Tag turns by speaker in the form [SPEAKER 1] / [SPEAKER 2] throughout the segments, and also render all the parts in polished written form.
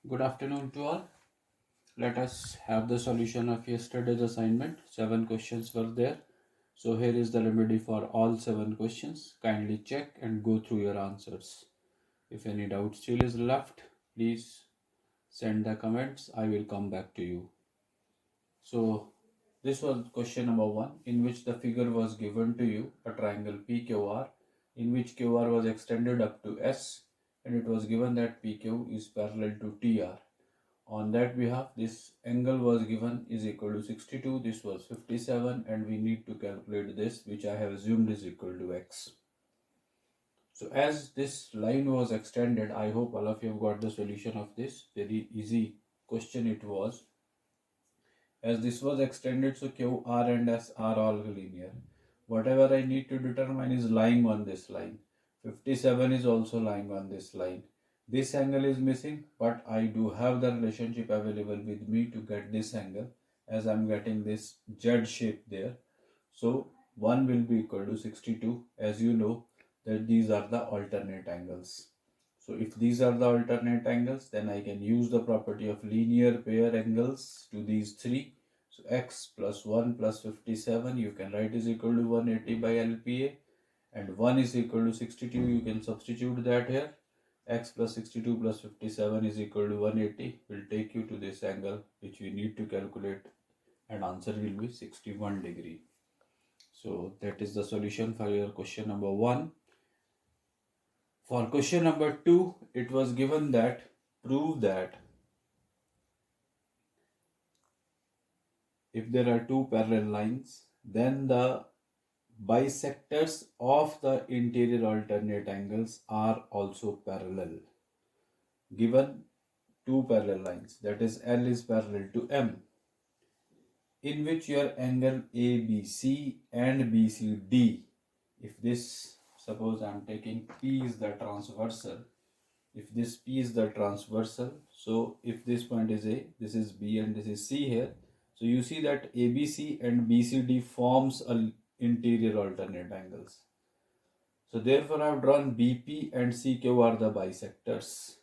[SPEAKER 1] Good afternoon to all. Let us have the solution of yesterday's assignment. 7 questions were there. So here is the remedy for all 7 questions. Kindly check and go through your answers. If any doubt still is left, please send the comments. I will come back to you. So this was question number 1, in which the figure was given to you, a triangle PQR, in which QR was extended up to S, and it was given that PQ is parallel to TR. On that behalf, this angle was given is equal to 62, this was 57, and we need to calculate this, which I have assumed is equal to x. So as this line was extended, I hope all of you have got the solution of this. Very easy question it was. As this was extended, so Q, R and S are all linear. Whatever I need to determine is lying on this line. 57 is also lying on this line. This angle is missing, but I do have the relationship available with me to get this angle, as I'm getting this Z shape there. So 1 will be equal to 62, as you know that these are the alternate angles. So if these are the alternate angles, then I can use the property of linear pair angles to these three. So x plus 1 plus 57 you can write is equal to 180 by LPA, and 1 is equal to 62, you can substitute that here. X plus 62 plus 57 is equal to 180 will take you to this angle which we need to calculate, and answer will be 61 degree. So that is the solution for your question number 1. For question number 2, it was given that prove that if there are two parallel lines, then the bisectors of the interior alternate angles are also parallel. Given two parallel lines, that is L is parallel to M, in which your angle ABC and BCD, if this, suppose I am taking P is the transversal, if this P is the transversal, so if this point is A, this is B and this is C here, so you see that ABC and BCD forms a interior alternate angles. So therefore I have drawn BP and CQ are the bisectors.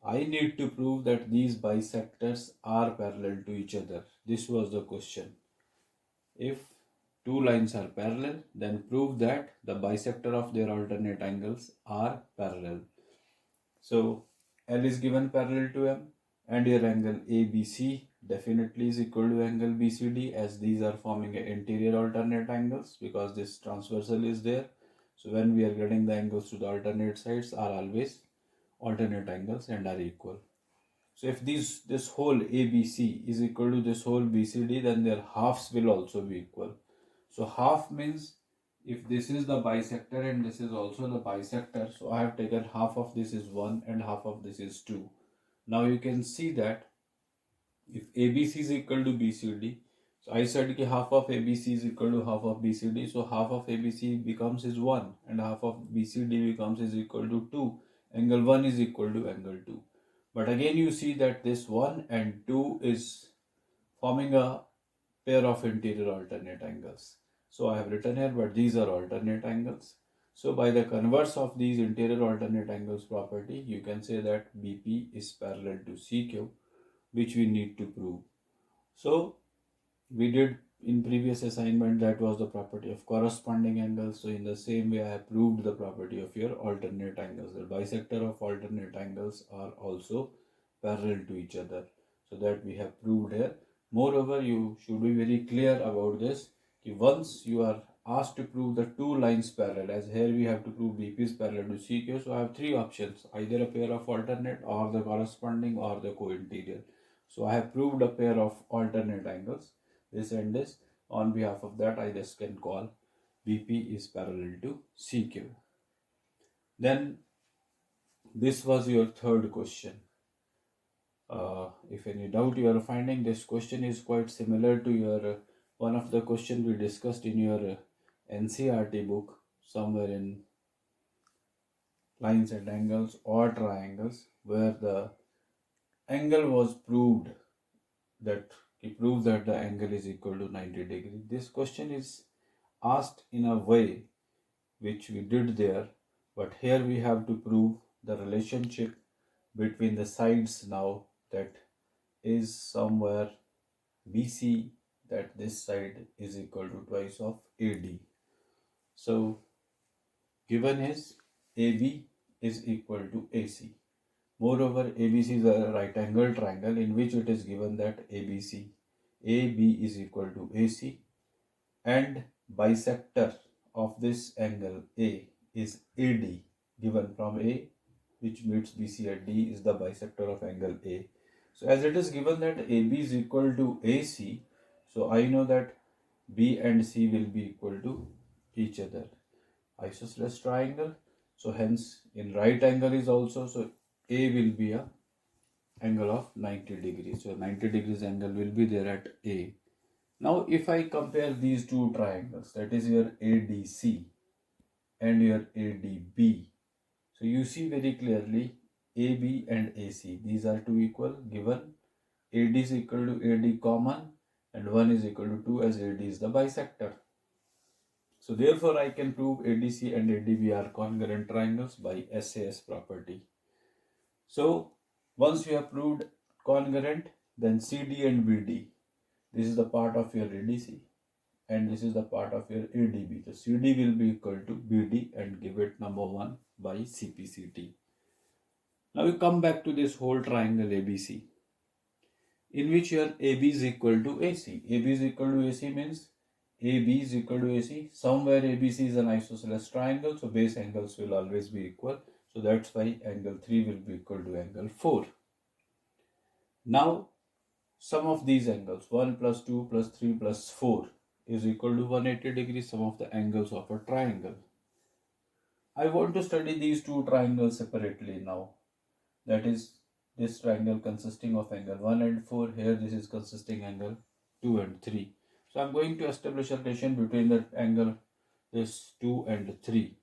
[SPEAKER 1] I need to prove that these bisectors are parallel to each other. This was the question. If two lines are parallel, then prove that the bisector of their alternate angles are parallel. So L is given parallel to M, and your angle ABC definitely is equal to angle BCD, as these are forming interior alternate angles because this transversal is there. So when we are getting the angles to the alternate sides are always alternate angles and are equal. So if this whole ABC is equal to this whole BCD, then their halves will also be equal. So half means if this is the bisector and this is also the bisector, so I have taken half of this is 1 and half of this is 2. Now you can see that if ABC is equal to BCD, so I said that half of ABC is equal to half of BCD, so half of ABC becomes is 1 and half of BCD becomes is equal to 2. Angle 1 is equal to angle 2. But again you see that this 1 and 2 is forming a pair of interior alternate angles. So I have written here, but these are alternate angles. So by the converse of these interior alternate angles property, you can say that BP is parallel to CQ, which we need to prove. So we did in previous assignment, that was the property of corresponding angles. So in the same way I have proved the property of your alternate angles. The bisector of alternate angles are also parallel to each other. So that we have proved here. Moreover, you should be very clear about this. Once you are asked to prove the two lines parallel, as here we have to prove BP is parallel to CQ, so I have three options, either a pair of alternate or the corresponding or the co-interior. So I have proved a pair of alternate angles, this and this. On behalf of that, I just can call BP is parallel to CQ. Then this was your third question. If any doubt you are finding, this question is quite similar to your one of the question we discussed in your NCERT book, somewhere in lines and angles or triangles, where the angle was proved, that he proved that the angle is equal to 90 degree. This question is asked in a way which we did there, but here we have to prove the relationship between the sides now that is somewhere BC, that this side is equal to twice of AD. So given is AB is equal to AC. Moreover, ABC is a right angle triangle in which it is given that AB is equal to AC, and bisector of this angle A is AD, given from A, which meets BC at D, is the bisector of angle A. So as it is given that AB is equal to AC, so I know that B and C will be equal to each other. Isosceles triangle. So hence in right angle is also, so A will be a angle of 90 degrees. So 90 degrees angle will be there at A. Now if I compare these two triangles, that is your ADC and your ADB, so you see very clearly AB and AC, these are two equal, given AD is equal to AD common and 1 is equal to 2 as AD is the bisector. So therefore I can prove ADC and ADB are congruent triangles by SAS property. So once you have proved congruent, then CD and BD, this is the part of your ADC and this is the part of your ADB. So CD will be equal to BD and give it number 1 by CPCT. Now we come back to this whole triangle ABC, in which your AB is equal to AC. AB is equal to AC means AB is equal to AC. Somewhere ABC is an isosceles triangle, so base angles will always be equal. So that's why angle 3 will be equal to angle 4. Now sum of these angles 1 plus 2 plus 3 plus 4 is equal to 180 degrees, sum of the angles of a triangle. I want to study these two triangles separately now. That is, this triangle consisting of angle 1 and 4, here this is consisting angle 2 and 3. So I am going to establish a relation between the angle this 2 and 3.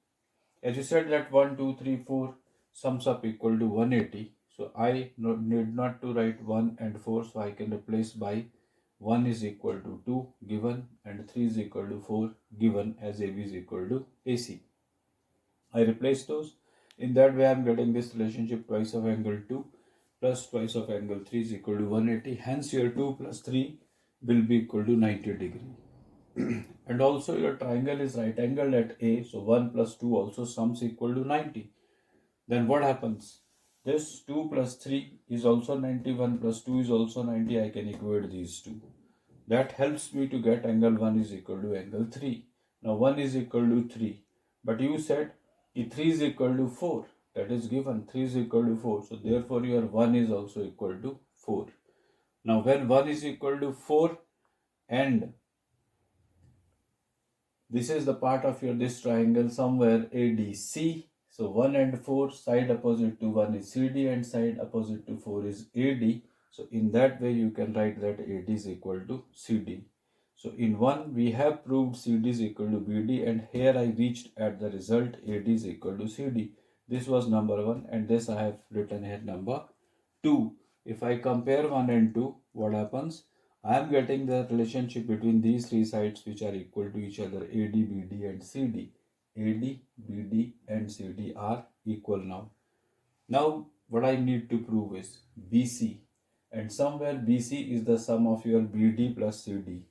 [SPEAKER 1] As you said that 1, 2, 3, 4 sums up equal to 180. So I need not to write 1 and 4, so I can replace by 1 is equal to 2 given and 3 is equal to 4 given, as AB is equal to AC. I replace those. In that way I am getting this relationship twice of angle 2 plus twice of angle 3 is equal to 180. Hence your 2 plus 3 will be equal to 90 degree. And also your triangle is right angled at A, so 1 plus 2 also sums equal to 90. Then what happens? This 2 plus 3 is also 90, 1 plus 2 is also 90. I can equate these two. That helps me to get angle 1 is equal to angle 3. Now 1 is equal to 3. But you said 3 is equal to 4. That is given. 3 is equal to 4. So therefore your 1 is also equal to 4. Now when 1 is equal to 4 and this is the part of your this triangle somewhere ADC. So 1 and 4 side opposite to 1 is CD and side opposite to 4 is AD. So in that way you can write that AD is equal to CD. So in 1 we have proved CD is equal to BD, and here I reached at the result AD is equal to CD. This was number 1 and this I have written here number 2. If I compare 1 and 2, what happens? I am getting the relationship between these three sides which are equal to each other, AD, BD and CD. AD, BD and CD are equal now. Now what I need to prove is BC, and somewhere BC is the sum of your BD plus CD.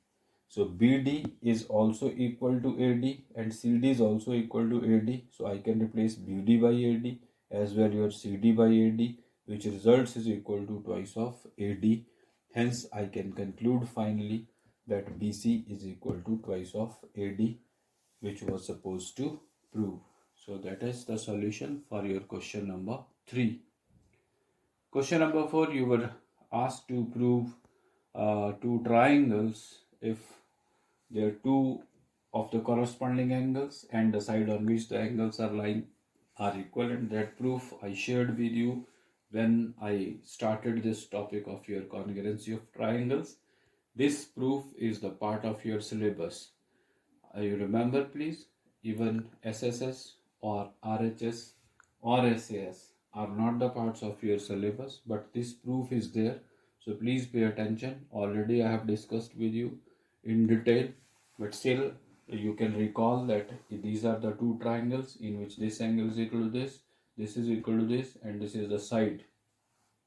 [SPEAKER 1] So BD is also equal to AD and CD is also equal to AD. So I can replace BD by AD as well your CD by AD, which results is equal to twice of AD. Hence I can conclude finally that BC is equal to twice of AD, which was supposed to prove. So that is the solution for your question number 3. Question number 4, you were asked to prove two triangles if there are two of the corresponding angles and the side on which the angles are lying are equal, and that proof I shared with you when I started this topic of your congruency of triangles. This proof is the part of your syllabus. You remember please, even SSS or RHS or SAS are not the parts of your syllabus, but this proof is there. So please pay attention. Already I have discussed with you in detail, but still you can recall that these are the two triangles in which this angle is equal to this is equal to this, and this is the side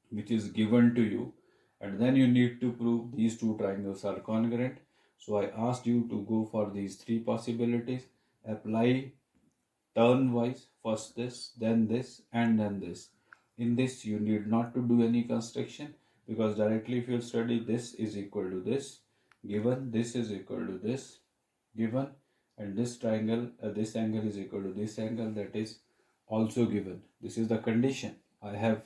[SPEAKER 1] which is given to you, and then you need to prove these two triangles are congruent. So I asked you to go for these three possibilities, apply turn wise, first this, and then this. In this you need not to do any construction, because directly if you study this is equal to this given, this is equal to this given, and this triangle, this angle is equal to this angle, that is also given. This is the condition. I have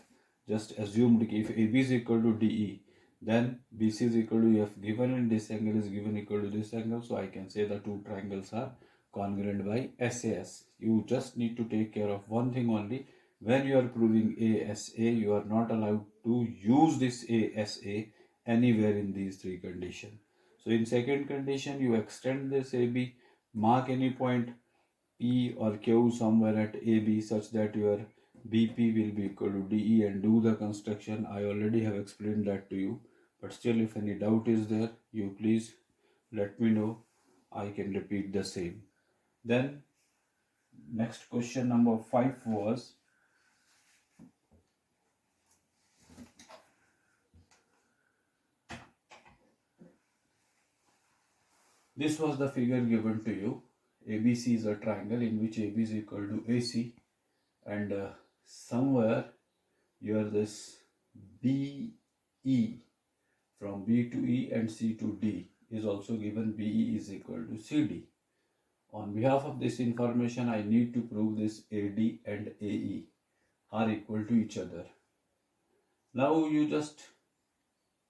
[SPEAKER 1] just assumed if AB is equal to DE, then BC is equal to F given, and this angle is given equal to this angle, so I can say the two triangles are congruent by SAS. You just need to take care of one thing only. When you are proving ASA, you are not allowed to use this ASA anywhere in these three conditions. So in second condition, you extend this AB, mark any point P or Q somewhere at AB such that your BP will be equal to DE, and do the construction. I already have explained that to you, but still if any doubt is there, you please let me know. I can repeat the same. Then next question number 5 was, this was the figure given to you. ABC is a triangle in which AB is equal to AC, and somewhere here this BE, from B to E and C to D, is also given. BE is equal to CD. On behalf of this information, I need to prove this AD and AE are equal to each other. Now you just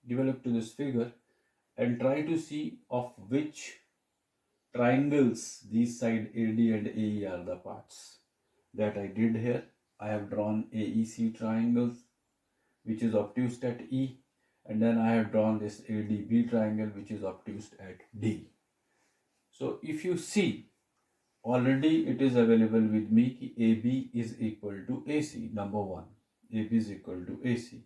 [SPEAKER 1] give a look to this figure and try to see of which triangles these side AD and AE are the parts. That I did here. I have drawn AEC triangles, which is obtuse at E, and then I have drawn this ADB triangle, which is obtuse at D. So if you see, already it is available with me, AB is equal to AC, number 1. AB is equal to AC.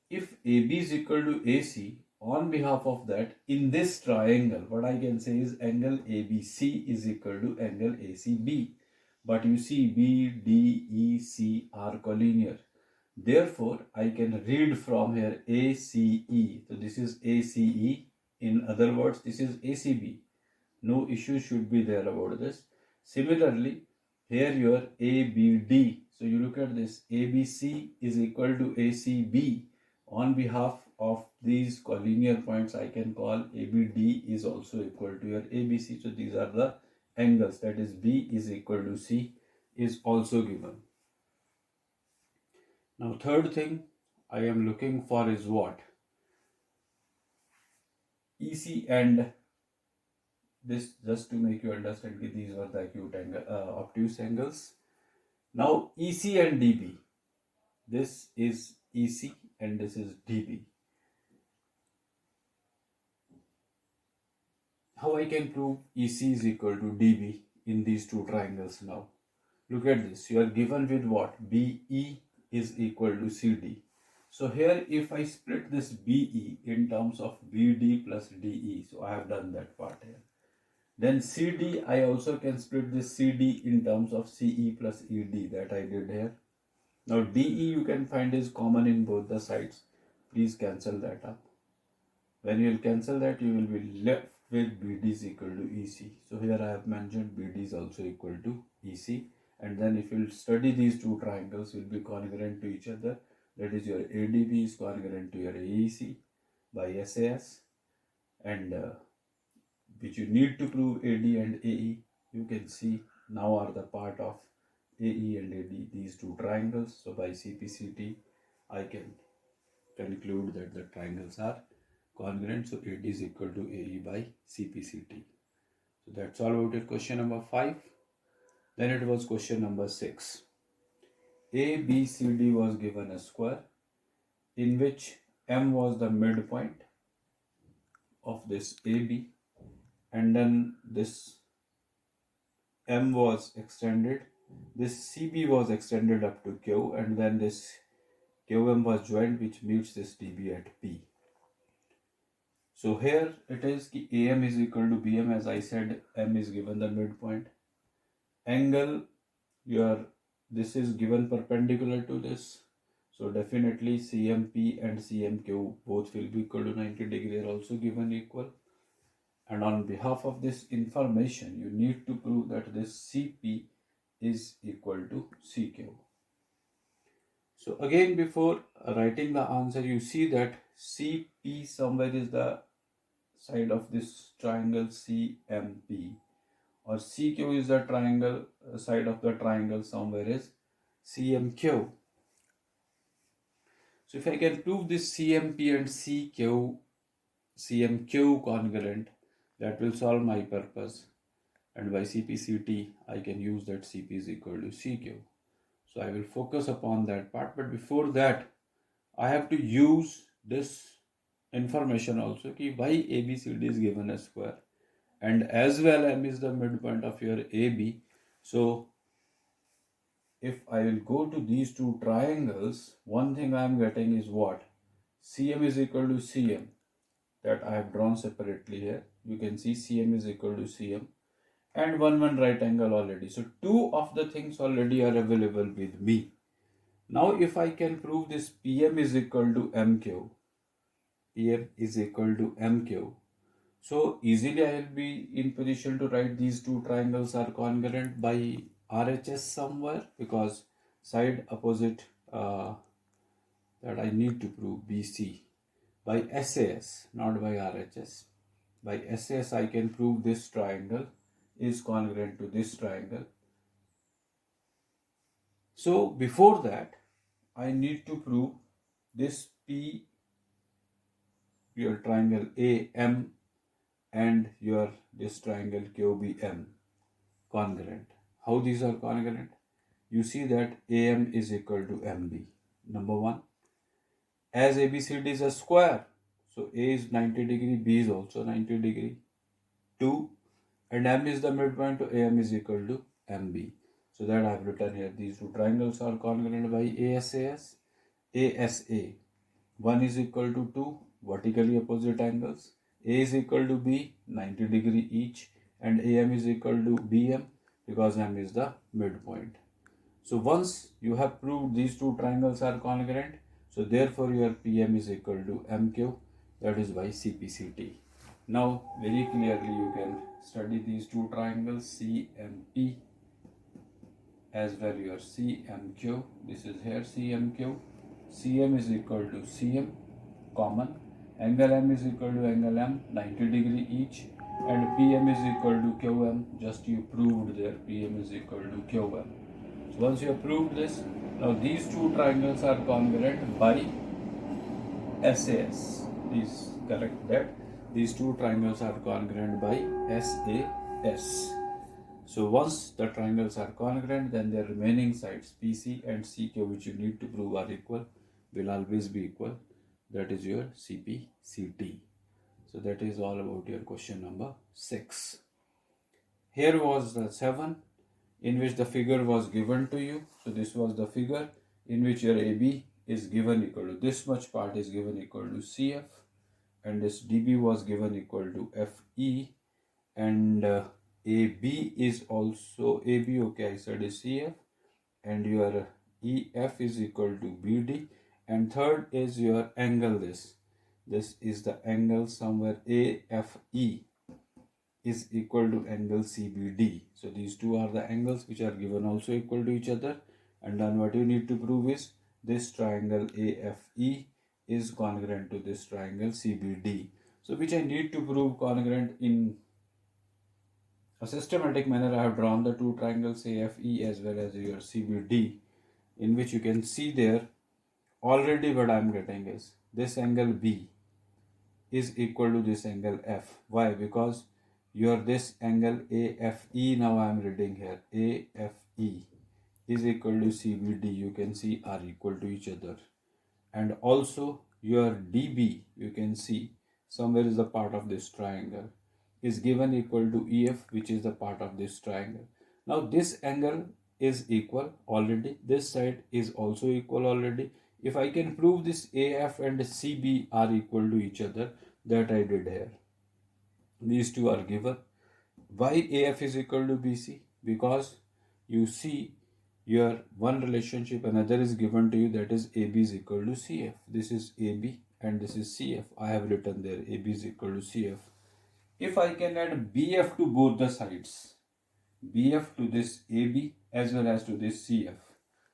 [SPEAKER 1] If AB is equal to AC, on behalf of that, in this triangle, what I can say is angle ABC is equal to angle ACB. But you see, B, D, E, C are collinear. Therefore, I can read from here ACE. So this is ACE. In other words, this is ACB. No issue should be there about this. Similarly, here your ABD. So you look at this, ABC is equal to ACB. On behalf of these collinear points, I can call ABD is also equal to your ABC. So these are the angles, that is B is equal to C is also given. Now third thing I am looking for is what? EC and this, just to make you understand that these were the acute angle, obtuse angles. Now EC and DB. This is EC and this is DB. How I can prove EC is equal to DB in these two triangles now? Look at this. You are given with what? BE is equal to CD. So here if I split this BE in terms of BD plus DE, so I have done that part here. Then CD, I also can split this CD in terms of CE plus ED, that I did here. Now DE you can find is common in both the sides. Please cancel that up. When you will cancel that, you will be left with BD is equal to EC. So here I have mentioned BD is also equal to EC. And then if you study these two triangles will be congruent to each other. That is, your ADB is congruent to your AEC by SAS, and which you need to prove AD and AE. You can see now are the part of AE and AD, these two triangles. So by CPCT, I can conclude that the triangles are congruent. So AD is equal to AE by CPCT. So that's all about it. Question number 5. Then it was question number 6. ABCD was given a square in which M was the midpoint of this AB, and then this M was extended, this CB was extended up to Q, and then this QM was joined, which meets this DB at P. So here it is AM is equal to BM. As I said, M is given the midpoint. Angle, this is given perpendicular to this. So definitely CMP and CMQ both will be equal to 90 degree, are also given equal. And on behalf of this information, you need to prove that this CP is equal to CQ. So again, before writing the answer, you see that CP somewhere is the side of this triangle CMP, or CQ is the triangle side of the triangle somewhere is CMQ. So if I can prove this CMP and CMQ congruent, that will solve my purpose. And by CPCT, I can use that CP is equal to CQ. So I will focus upon that part. But before that, I have to use this information also कि why ABCD is given a square, and as well M is the midpoint of your AB. So if I will go to these two triangles, one thing I am getting is what? CM is equal to CM, that I have drawn separately here. You can see CM is equal to CM, and one right angle already. So two of the things already are available with me. Now if I can prove this PM is equal to MQ, PM is equal to MQ, so easily I will be in position to write these two triangles are congruent by RHS somewhere, because side opposite that I need to prove BC by SAS, not by RHS. By SAS I can prove this triangle is congruent to this triangle. So before that, I need to prove this P, your triangle AM, and your this triangle QBM congruent. How these are congruent? You see that AM is equal to MB. Number one, as ABCD is a square, so A is 90 degree, B is also 90 degree. 2, and M is the midpoint, so AM is equal to MB. So that I have written here. These two triangles are congruent by ASAS. ASA. 1 is equal to 2 vertically opposite angles. A is equal to B, 90 degree each, and AM is equal to BM because M is the midpoint. So once you have proved these two triangles are congruent, so therefore your PM is equal to MQ, that is by CPCT. Now very clearly you can study these two triangles CMP as well your CMQ. This is here CMQ. CM is equal to CM common. Angle M is equal to angle M, 90 degree each, and PM is equal to QM. Just you proved there PM is equal to QM. So once you have proved this, now these two triangles are congruent by SAS. Please correct that. These two triangles are congruent by SAS. So once the triangles are congruent, then their remaining sides PC and CQ, which you need to prove are equal, will always be equal. That is your CPCT. So that is all about your question number 6. Here was the 7, in which the figure was given to you. So this was the figure in which your AB is given equal to this much part is given equal to CF, and this DB was given equal to FE, and AB is also AB, okay, I said is CF, and your EF is equal to BD, and third is your angle. This is the angle somewhere AFE is equal to angle CBD. So these two are the angles which are given also equal to each other, and then what you need to prove is this triangle AFE is congruent to this triangle CBD. So which I need to prove congruent in a systematic manner. I have drawn the two triangles AFE as well as your CBD, in which you can see there already what I am getting is this angle B is equal to this angle F. Why? Because your this angle AFE, now I am reading here, AFE is equal to CBD, you can see are equal to each other. And also your DB, you can see somewhere is a part of this triangle, is given equal to EF, which is the part of this triangle. Now this angle is equal already, this side is also equal already. If I can prove this AF and CB are equal to each other, that I did here. These two are given. Why AF is equal to BC? Because you see your one relationship, another is given to you, that is AB is equal to CF. This is AB and this is CF. I have written there AB is equal to CF. If I can add BF to both the sides, BF to this AB as well as to this CF,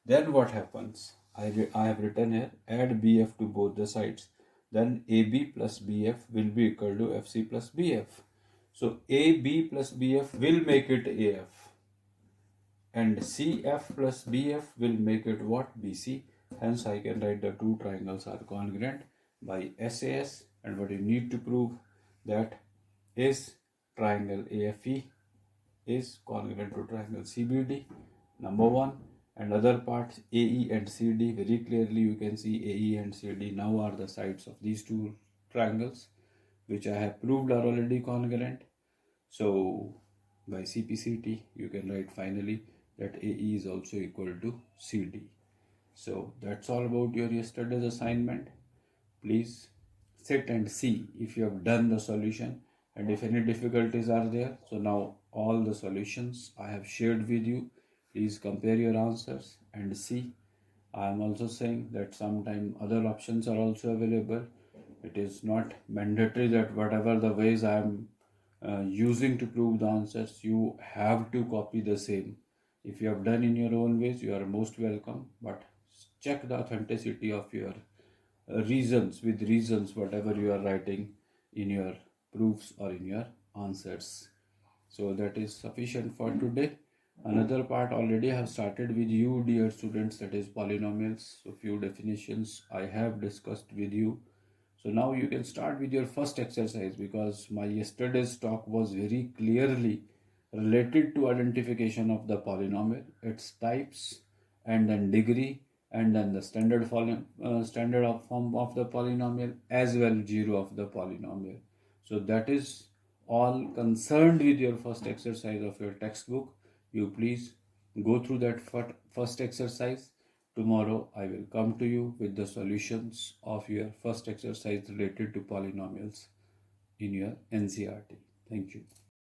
[SPEAKER 1] then what happens? I have written here, add BF to both the sides, then AB plus BF will be equal to FC plus BF. So AB plus BF will make it AF, and CF plus BF will make it what? BC. Hence I can write the two triangles are congruent by SAS, and what you need to prove, that is triangle AFE is congruent to triangle CBD, number one. And other parts AE and CD, very clearly you can see AE and CD now are the sides of these two triangles, which I have proved are already congruent. So by CPCT you can write finally that AE is also equal to CD. So that's all about your yesterday's assignment. Please sit and see if you have done the solution and if any difficulties are there. So now all the solutions I have shared with you. Please compare your answers and see. I am also saying that sometimes other options are also available. It is not mandatory that whatever the ways I am using to prove the answers, you have to copy the same. If you have done in your own ways, you are most welcome. But check the authenticity of your reasons, whatever you are writing in your proofs or in your answers. So that is sufficient for today. Another part already I have started with you, dear students, that is polynomials. So few definitions I have discussed with you. So now you can start with your first exercise, because my yesterday's talk was very clearly related to identification of the polynomial, its types, and then degree, and then the standard form of the polynomial, as well zero of the polynomial. So that is all concerned with your first exercise of your textbook. You please go through that first exercise. Tomorrow I will come to you with the solutions of your first exercise related to polynomials in your NCERT. Thank you.